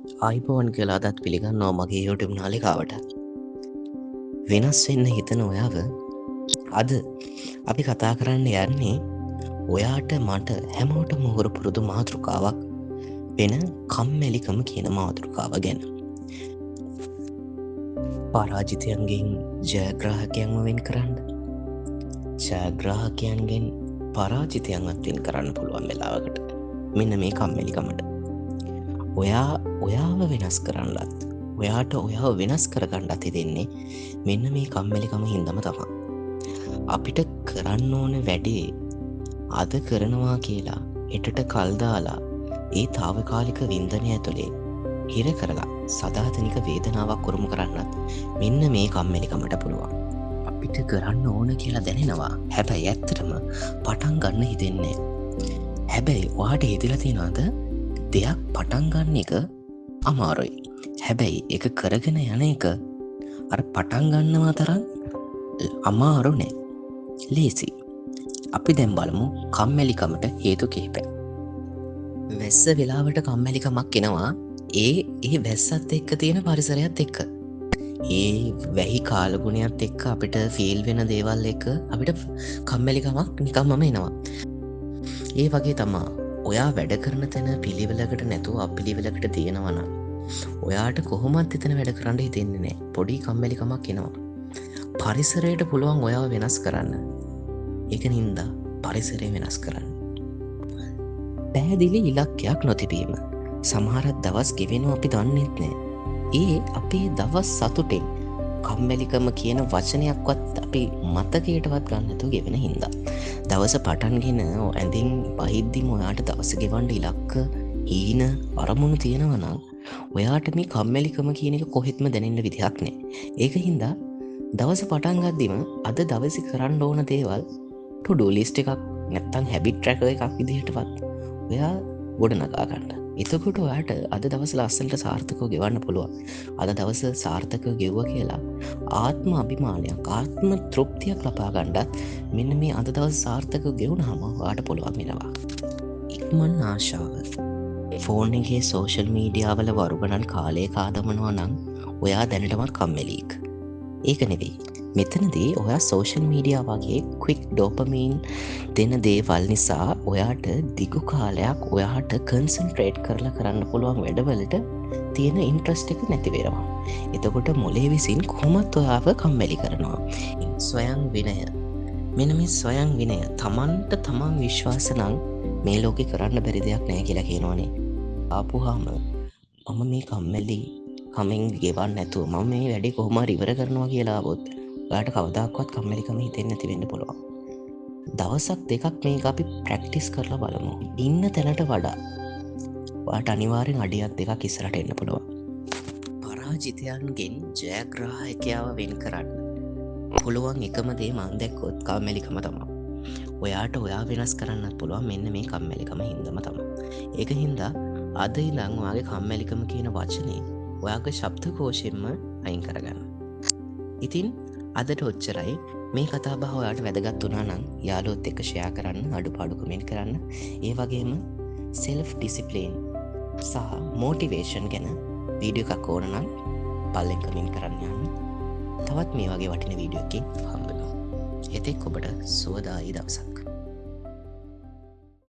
ආයිබෝන් කියලා අදත් පිළිගන්නවා මගේ YouTube නාලිකාවට. වෙනස් වෙන්න හිතන ඔයාව අද අපි කතා කරන්න යන්නේ ඔයාට මට හැමෝටම හුරු පුරුදු මාතෘකාවක් වෙන කම්මැලිකම කියන මාතෘකාව ගැන. පරාජිතයන්ගෙන් ජයග්‍රාහකයන්ව වෙන් කරන්න, ජයග්‍රාහකයන්ගෙන් පරාජිතයන්වත් වෙන් කරන්න පුළුවන් වෙලාවකට මෙන්න මේ කම්මැලිකමට. ඔයාව වෙනස් කරන්නත්, ඔයාට ඔයාව වෙනස් කරගන්නත් හිතෙන්නේ මෙන්න මේ කම්මැලිකම හින්දම තමා. අපිට කරන්න ඕන වැඩේ අද කරනවා කියලා එටට කල් දාලා ඒ තාවකාලික වින්දනය ඇතුලේ හිර කරලා සදාතනික වේදනාවක් උරුම කරන්නත් මෙන්න මේ කම්මැලිකමට පුළුවන්. අපිට කරන්න ඕන කියලා දැනෙනවා, හැබැයි ඇත්තටම පටන් ගන්න හිතෙන්නේ. හැබැයි ඔයාට හිතලා තියෙනවද දෙයක් පටන් ගන්න එක අමාරුයි. හැබැයි ඒක කරගෙන යන එක අර පටන් ගන්නවා තරම් අමාරු නෑ, ලේසි. අපි දැන් බලමු කම්මැලිකමට හේතු කිහිපයක්. වැස්ස වෙලාවට කම්මැලිකමක් එනවා ඒ වැස්සත් එක්ක තියෙන පරිසරයත් එක්ක. ඒ වැහි කාලගුණයත් එක්ක අපිට ෆීල් වෙන දේවල් එක්ක අපිට කම්මැලිකමක් නිකම්මම එනවා. ඒ වගේ තමා ඔයා වැඩ කරන තැන පිළිවෙලකට නැතුව අපිළිවෙලකට තියෙනවනම් ඔයාට කොහොමත් එතන වැඩ කරන්න හිතෙන්නේ නෑ. පොඩි කම්මැලිකමක් එනවා. පරිසරයට පුළුවන් ඔයාව වෙනස් කරන්න. ඒක නින්දා පරිසරය වෙනස් කරන්න. පැහැදිලි ඉලක්කයක් නොතිබීම. සමහරක් දවස් ගෙවෙනවා අපි දන්නෙත් නෑ. ඒ අපේ දවස් සතුටෙන් කම්මැලිකම කියන වචනයක්වත් අපි මතකයටවත් ගන්නතු ගෙවෙන හින්දා. දවස පටන්ගෙන ඇඳින් පහිද්දිම ඔයාට දවස ගෙවන්ඩ ඉලක්ක හීන අරමුණු තියෙනවනම් ඔයාට මේ කම්මැලිකම කියන එක කොහෙත්ම දැනෙන්න විදිහක් නෑ. ඒක හින්දා දවස පටන්ගත්දිම අද දවසි කරන්න ඕන දේවල් ටුඩු ලිස්ට් එකක් නැත්තං හැබිට් ට්‍රැක එකක් විදිහටවත් ඔයා ගොඩනගා ගන්න. එතකොට ඔයාට අද දවස ලස්සනට සාර්ථකව ගෙවන්න පුළුවන්. අද දවස සාර්ථකව ගෙව්ව කියලා ආත්ම අභිමානයක්, ආත්ම තෘප්තියක් ලබා ගන්නත් මෙන්න මේ අද දවස් සාර්ථකව ගෙවුනහම ඔයාට පුළුවන් වෙනවා. ඉක්මන් ආශාව. ෆෝන් එකේ සෝෂල් මීඩියාවල වරුගණන් කාලය කාදමනවා නම් ඔයා දැනටමත් කම්මැලික්. ඒක නෙවෙයි. මෙතනදී ඔයා සෝෂල් මීඩියා වගේ ක්වික් ඩෝපමීන් දෙන දේවල් නිසා ඔයාට දිගු කාලයක් ඔයාට කන්සන්ට්‍රේට් කරලා කරන්න පුළුවන් වැඩවලට තියෙන ඉන්ට්‍රස්ට් එක නැතිවෙනවා. එතකොට මොලේ විසින් කොහොමත් ඔයාව කම්මැලි කරනවා. ස්වයං විනය. මෙන්න මේ ස්වයං විනය තමන්ට තමන් විශ්වාස නම් මේ ලෝකේ කරන්න බැරි දෙයක් නෑ කියලා කියනවනේ. ආපුහාම මම මේ කම්මැලි කමෙන් ගෙවන්න නැතුව මම මේ වැඩේ කොහොම හරි ඉවර කරනවා කියලා આવොත් ඔයාට කවදාකවත් කම්මැලිකම හිතෙන්නේ නැති වෙන්න පුළුවන්. දවසක් දෙකක් මේක අපි ප්‍රැක්ටිස් කරලා බලමු. ඉන්න තැනට වඩා ඔයාට අනිවාර්යෙන් අඩියක් දෙකක් ඉස්සරහට එන්න පුළුවන්. පරාජිතයන්ගෙන් ජයග්‍රාහකයාව වෙන් කරන්න පුළුවන් එකම දේ මම දැක්කොත් කම්මැලිකම තමයි. ඔයාට ඔයා වෙනස් කරන්නත් පුළුවන් මෙන්න මේ කම්මැලිකම හින්දාම තමයි. ඒක හින්දා අද ඉඳන් ඔයාගේ කම්මැලිකම කියන වචනේ ඔයාගේ ශබ්දකෝෂයෙන්ම අයින් කරගන්න. ඉතින් අදට ඔච්චරයි. මේ කතාබහ ඔයාට වැදගත් වුණා නම් යාළුවොත් එක්ක ෂෙයා කරන්න, අඩුපාඩු කමෙන්ට් කරන්න. ඒ වගේම self discipline සහ motivation ගැන වීඩියෝ එකක් ඕන නම් පල්ලෙන් කමෙන්ට් කරන්න යන්න. තවත් මේ වගේ වටින වීඩියෝ එකකින් හම්බ වෙනවා. එතෙක් ඔබට සුවදායි දවසක්.